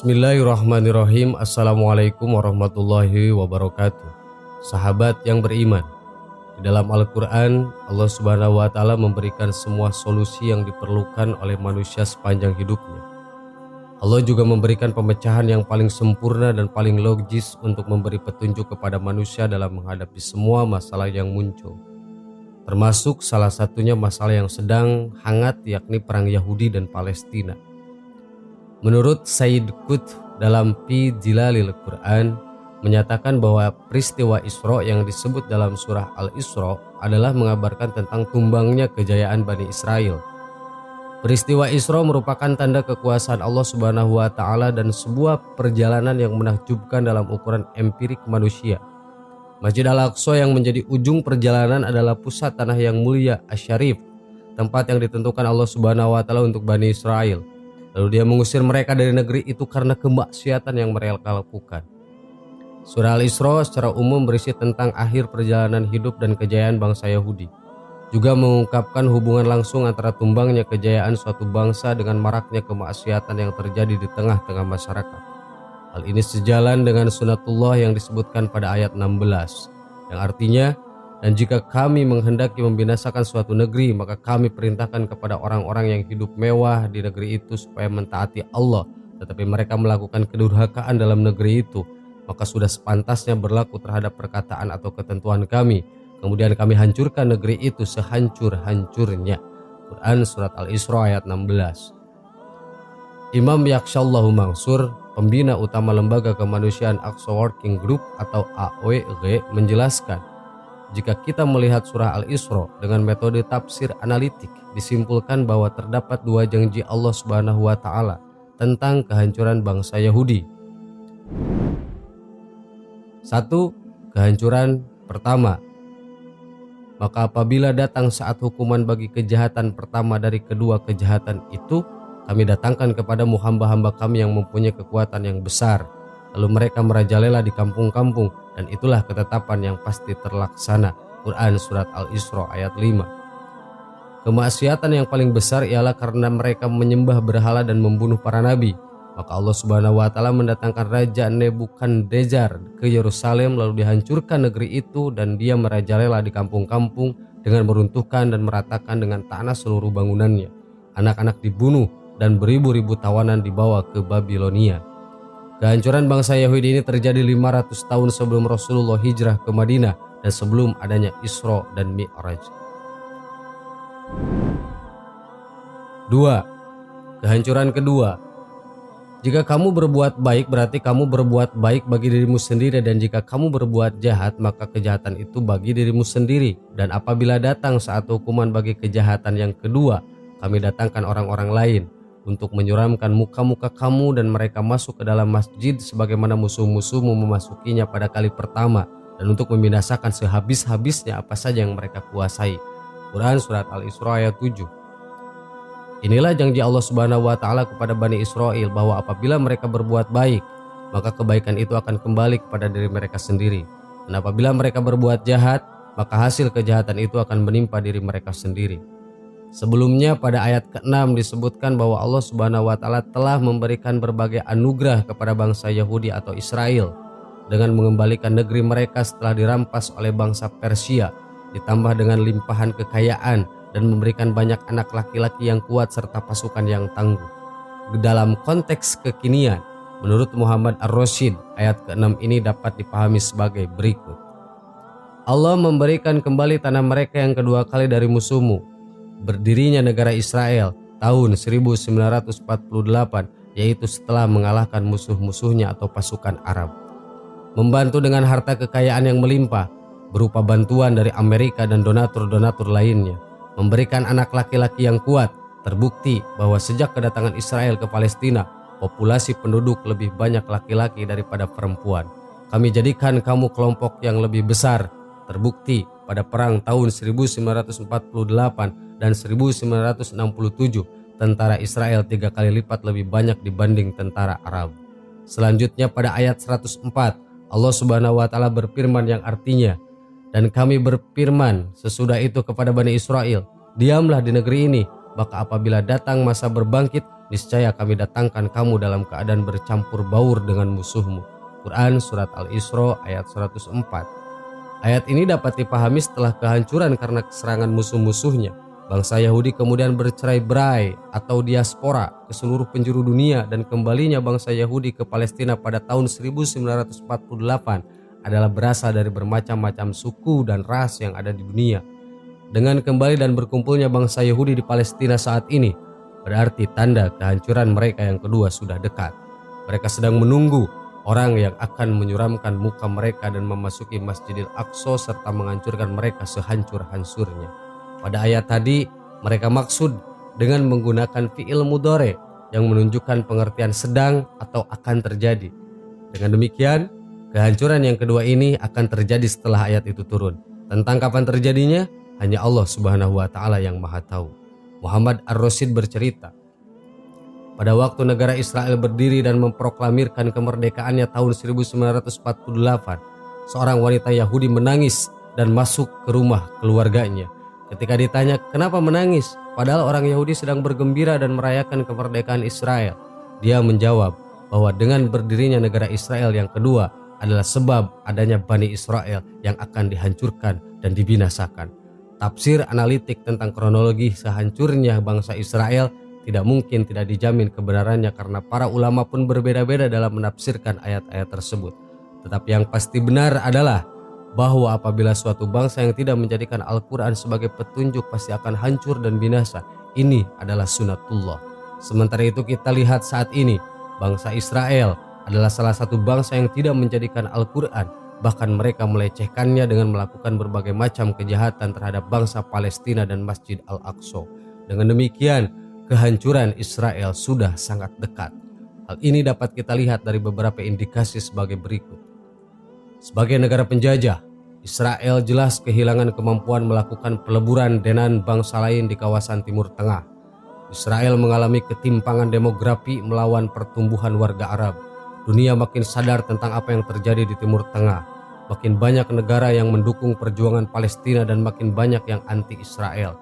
Bismillahirrahmanirrahim. Assalamualaikum warahmatullahi wabarakatuh. Sahabat yang beriman, di dalam Al-Quran Allah Subhanahu wa Ta'ala memberikan semua solusi yang diperlukan oleh manusia sepanjang hidupnya. Allah juga memberikan pemecahan yang paling sempurna dan paling logis untuk memberi petunjuk kepada manusia dalam menghadapi semua masalah yang muncul, termasuk salah satunya masalah yang sedang hangat, yakni perang Yahudi dan Palestina. Menurut Sayyid Qutb dalam Fi Zilalil Quran menyatakan bahwa peristiwa Isra yang disebut dalam surah Al-Isra adalah mengabarkan tentang tumbangnya kejayaan Bani Israel. Peristiwa Isra merupakan tanda kekuasaan Allah Subhanahu wa Ta'ala dan sebuah perjalanan yang menakjubkan dalam ukuran empirik manusia. Masjid Al-Aqsa yang menjadi ujung perjalanan adalah pusat tanah yang mulia Asy-Syarif, tempat yang ditentukan Allah Subhanahu wa Ta'ala untuk Bani Israel. Lalu dia mengusir mereka dari negeri itu karena kemaksiatan yang mereka lakukan. Surah Al-Isra secara umum berisi tentang akhir perjalanan hidup dan kejayaan bangsa Yahudi. Juga mengungkapkan hubungan langsung antara tumbangnya kejayaan suatu bangsa dengan maraknya kemaksiatan yang terjadi di tengah-tengah masyarakat. Hal ini sejalan dengan sunatullah yang disebutkan pada ayat 16, yang artinya, dan jika kami menghendaki membinasakan suatu negeri, maka kami perintahkan kepada orang-orang yang hidup mewah di negeri itu supaya mentaati Allah, tetapi mereka melakukan kedurhakaan dalam negeri itu, maka sudah sepantasnya berlaku terhadap perkataan atau ketentuan kami. Kemudian kami hancurkan negeri itu sehancur-hancurnya. Quran Surat Al-Isra ayat 16. Imam Yakshallahu Mansur, pembina utama Lembaga Kemanusiaan Aqsa Working Group atau AWG, menjelaskan, jika kita melihat surah Al-Isra dengan metode tafsir analitik, disimpulkan bahwa terdapat dua janji Allah Subhanahu wa Ta'ala tentang kehancuran bangsa Yahudi. Satu, kehancuran pertama. Maka apabila datang saat hukuman bagi kejahatan pertama dari kedua kejahatan itu, kami datangkan kepadamu hamba-hamba kami yang mempunyai kekuatan yang besar. Lalu mereka merajalela di kampung-kampung, dan itulah ketetapan yang pasti terlaksana. Quran Surat Al-Isra ayat 5. Kemaksiatan yang paling besar ialah karena mereka menyembah berhala dan membunuh para nabi. Maka Allah Subhanahu wa Ta'ala mendatangkan Raja Nebukadnezar ke Yerusalem, lalu dihancurkan negeri itu, dan dia merajalela di kampung-kampung dengan meruntuhkan dan meratakan dengan tanah seluruh bangunannya. Anak-anak dibunuh dan beribu-ribu tawanan dibawa ke Babilonia. Kehancuran bangsa Yahudi ini terjadi 500 tahun sebelum Rasulullah hijrah ke Madinah dan sebelum adanya Isra dan Mi'raj. 2. Kehancuran kedua. Jika kamu berbuat baik, berarti kamu berbuat baik bagi dirimu sendiri, dan jika kamu berbuat jahat, maka kejahatan itu bagi dirimu sendiri. Dan apabila datang saat hukuman bagi kejahatan yang kedua, kami datangkan orang-orang lain untuk menyuramkan muka-muka kamu, dan mereka masuk ke dalam masjid sebagaimana musuh-musuhmu memasukinya pada kali pertama, dan untuk membinasakan sehabis-habisnya apa saja yang mereka kuasai. Quran Surat Al-Isra ayat 7. Inilah janji Allah Subhanahu wa Ta'ala kepada Bani Israel bahwa apabila mereka berbuat baik, maka kebaikan itu akan kembali kepada diri mereka sendiri, dan apabila mereka berbuat jahat, maka hasil kejahatan itu akan menimpa diri mereka sendiri. Sebelumnya pada ayat ke-6 disebutkan bahwa Allah Subhanahu wa Ta'ala telah memberikan berbagai anugerah kepada bangsa Yahudi atau Israel dengan mengembalikan negeri mereka setelah dirampas oleh bangsa Persia, ditambah dengan limpahan kekayaan dan memberikan banyak anak laki-laki yang kuat serta pasukan yang tangguh. Dalam konteks kekinian, menurut Muhammad Ar-Rasyid, ayat ke-6 ini dapat dipahami sebagai berikut. Allah memberikan kembali tanah mereka yang kedua kali dari musuhmu. Berdirinya negara Israel tahun 1948, yaitu setelah mengalahkan musuh-musuhnya atau pasukan Arab. Membantu dengan harta kekayaan yang melimpah berupa bantuan dari Amerika dan donatur-donatur lainnya. Memberikan anak laki-laki yang kuat. Terbukti bahwa sejak kedatangan Israel ke Palestina, populasi penduduk lebih banyak laki-laki daripada perempuan. Kami jadikan kamu kelompok yang lebih besar. Terbukti pada perang tahun 1948 dan 1967, tentara Israel 3 kali lipat lebih banyak dibanding tentara Arab. Selanjutnya pada ayat 104, Allah Subhanahu wa Ta'ala berfirman yang artinya, dan kami berfirman sesudah itu kepada Bani Israel, diamlah di negeri ini, maka apabila datang masa berbangkit, niscaya kami datangkan kamu dalam keadaan bercampur baur dengan musuhmu. Quran Surat Al-Isra ayat 104. Ayat ini dapat dipahami setelah kehancuran karena keserangan musuh-musuhnya. Bangsa Yahudi kemudian bercerai-berai atau diaspora ke seluruh penjuru dunia, dan kembalinya bangsa Yahudi ke Palestina pada tahun 1948 adalah berasal dari bermacam-macam suku dan ras yang ada di dunia. Dengan kembali dan berkumpulnya bangsa Yahudi di Palestina saat ini, berarti tanda kehancuran mereka yang kedua sudah dekat. Mereka sedang menunggu orang yang akan menyuramkan muka mereka dan memasuki Masjidil Aqsa serta menghancurkan mereka sehancur-hancurnya. Pada ayat tadi, mereka maksud dengan menggunakan fi'il mudhari yang menunjukkan pengertian sedang atau akan terjadi. Dengan demikian, kehancuran yang kedua ini akan terjadi setelah ayat itu turun. Tentang kapan terjadinya, hanya Allah Subhanahu wa Ta'ala yang Maha Tahu. Muhammad Ar-Rasyid bercerita, pada waktu negara Israel berdiri dan memproklamirkan kemerdekaannya tahun 1948, seorang wanita Yahudi menangis dan masuk ke rumah keluarganya. Ketika ditanya kenapa menangis, padahal orang Yahudi sedang bergembira dan merayakan kemerdekaan Israel, dia menjawab bahwa dengan berdirinya negara Israel yang kedua adalah sebab adanya Bani Israel yang akan dihancurkan dan dibinasakan. Tafsir analitik tentang kronologi sehancurnya bangsa Israel tidak mungkin tidak dijamin kebenarannya karena para ulama pun berbeda-beda dalam menafsirkan ayat-ayat tersebut. Tetapi yang pasti benar adalah bahwa apabila suatu bangsa yang tidak menjadikan Al-Quran sebagai petunjuk pasti akan hancur dan binasa. Ini adalah sunatullah. Sementara itu kita lihat saat ini, bangsa Israel adalah salah satu bangsa yang tidak menjadikan Al-Quran. Bahkan mereka melecehkannya dengan melakukan berbagai macam kejahatan terhadap bangsa Palestina dan Masjid Al-Aqsa. Dengan demikian, kehancuran Israel sudah sangat dekat. Hal ini dapat kita lihat dari beberapa indikasi sebagai berikut. Sebagai negara penjajah, Israel jelas kehilangan kemampuan melakukan peleburan dengan bangsa lain di kawasan Timur Tengah. Israel mengalami ketimpangan demografi melawan pertumbuhan warga Arab. Dunia makin sadar tentang apa yang terjadi di Timur Tengah. Makin banyak negara yang mendukung perjuangan Palestina dan makin banyak yang anti-Israel.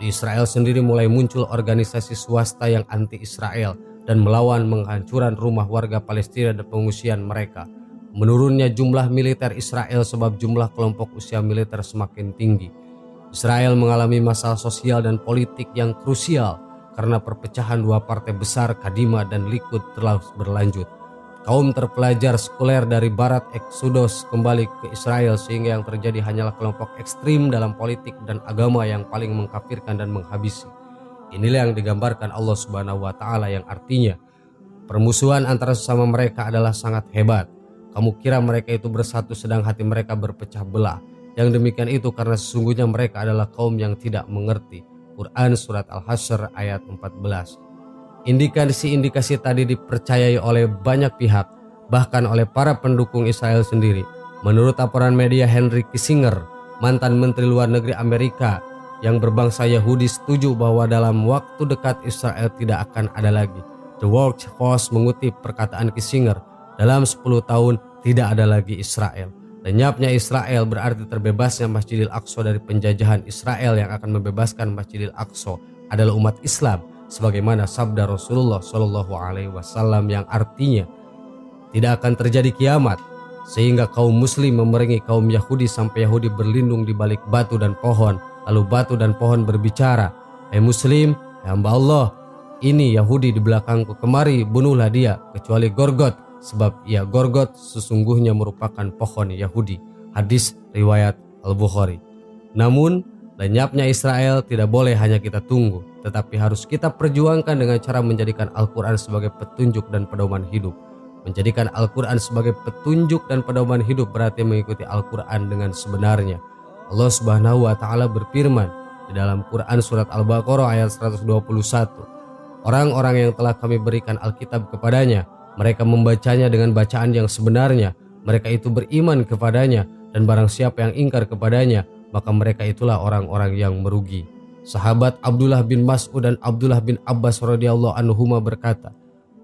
Di Israel sendiri mulai muncul organisasi swasta yang anti-Israel dan melawan penghancuran rumah warga Palestina dan pengungsian mereka. Menurunnya jumlah militer Israel sebab jumlah kelompok usia militer semakin tinggi. Israel mengalami masalah sosial dan politik yang krusial karena perpecahan dua partai besar Kadima dan Likud terus berlanjut. Kaum terpelajar sekuler dari barat eksodus kembali ke Israel sehingga yang terjadi hanyalah kelompok ekstrim dalam politik dan agama yang paling mengkafirkan dan menghabisi. Inilah yang digambarkan Allah Subhanahu wa Ta'ala yang artinya permusuhan antara sesama mereka adalah sangat hebat. Kamu kira mereka itu bersatu sedang hati mereka berpecah belah. Yang demikian itu karena sesungguhnya mereka adalah kaum yang tidak mengerti. Quran Surat Al-Hasyr ayat 14. Indikasi-indikasi tadi dipercayai oleh banyak pihak, bahkan oleh para pendukung Israel sendiri. Menurut laporan media Henry Kissinger, mantan Menteri Luar Negeri Amerika yang berbangsa Yahudi setuju bahwa dalam waktu dekat Israel tidak akan ada lagi. The Workforce mengutip perkataan Kissinger, dalam 10 tahun tidak ada lagi Israel. Lenyapnya Israel berarti terbebasnya Masjidil Aqsa dari penjajahan Israel. Yang akan membebaskan Masjidil Aqsa adalah umat Islam, sebagaimana sabda Rasulullah SAW yang artinya tidak akan terjadi kiamat sehingga kaum muslim memerangi kaum Yahudi sampai Yahudi berlindung di balik batu dan pohon. Lalu batu dan pohon berbicara, "Hai muslim, hai hamba Allah, ini Yahudi di belakangku, kemari bunuhlah dia kecuali Gorgot, sebab ia Gorgot sesungguhnya merupakan pohon Yahudi." Hadis riwayat Al-Bukhari. Namun lenyapnya Israel tidak boleh hanya kita tunggu, tetapi harus kita perjuangkan dengan cara menjadikan Al-Quran sebagai petunjuk dan pedoman hidup. Menjadikan Al-Quran sebagai petunjuk dan pedoman hidup berarti mengikuti Al-Quran dengan sebenarnya. Allah Subhanahu wa Ta'ala berfirman di dalam Quran Surat Al-Baqarah ayat 121. Orang-orang yang telah kami berikan Alkitab kepadanya, mereka membacanya dengan bacaan yang sebenarnya, mereka itu beriman kepadanya, dan barang siapa yang ingkar kepadanya, maka mereka itulah orang-orang yang merugi. Sahabat Abdullah bin Mas'ud dan Abdullah bin Abbas radhiyallahu anhuma berkata,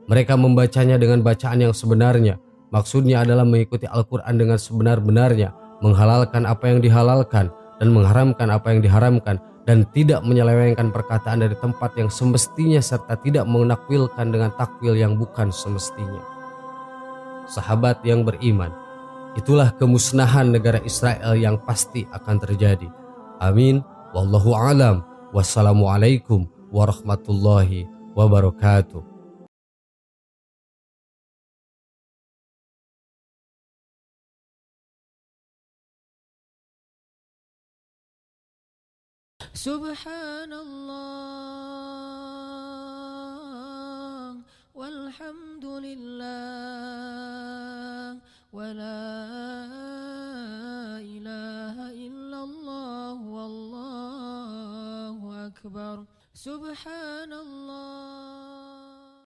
mereka membacanya dengan bacaan yang sebenarnya, maksudnya adalah mengikuti Al-Quran dengan sebenar-benarnya, menghalalkan apa yang dihalalkan dan mengharamkan apa yang diharamkan, dan tidak menyelewengkan perkataan dari tempat yang semestinya serta tidak menakwilkan dengan takwil yang bukan semestinya. Sahabat yang beriman, itulah kemusnahan negara Israel yang pasti akan terjadi. Amin. Wallahu alam. Wassalamualaikum warahmatullahi wabarakatuh. Subhanallah walhamdulillah wala ilaha illallah wallahu akbar. Subhanallah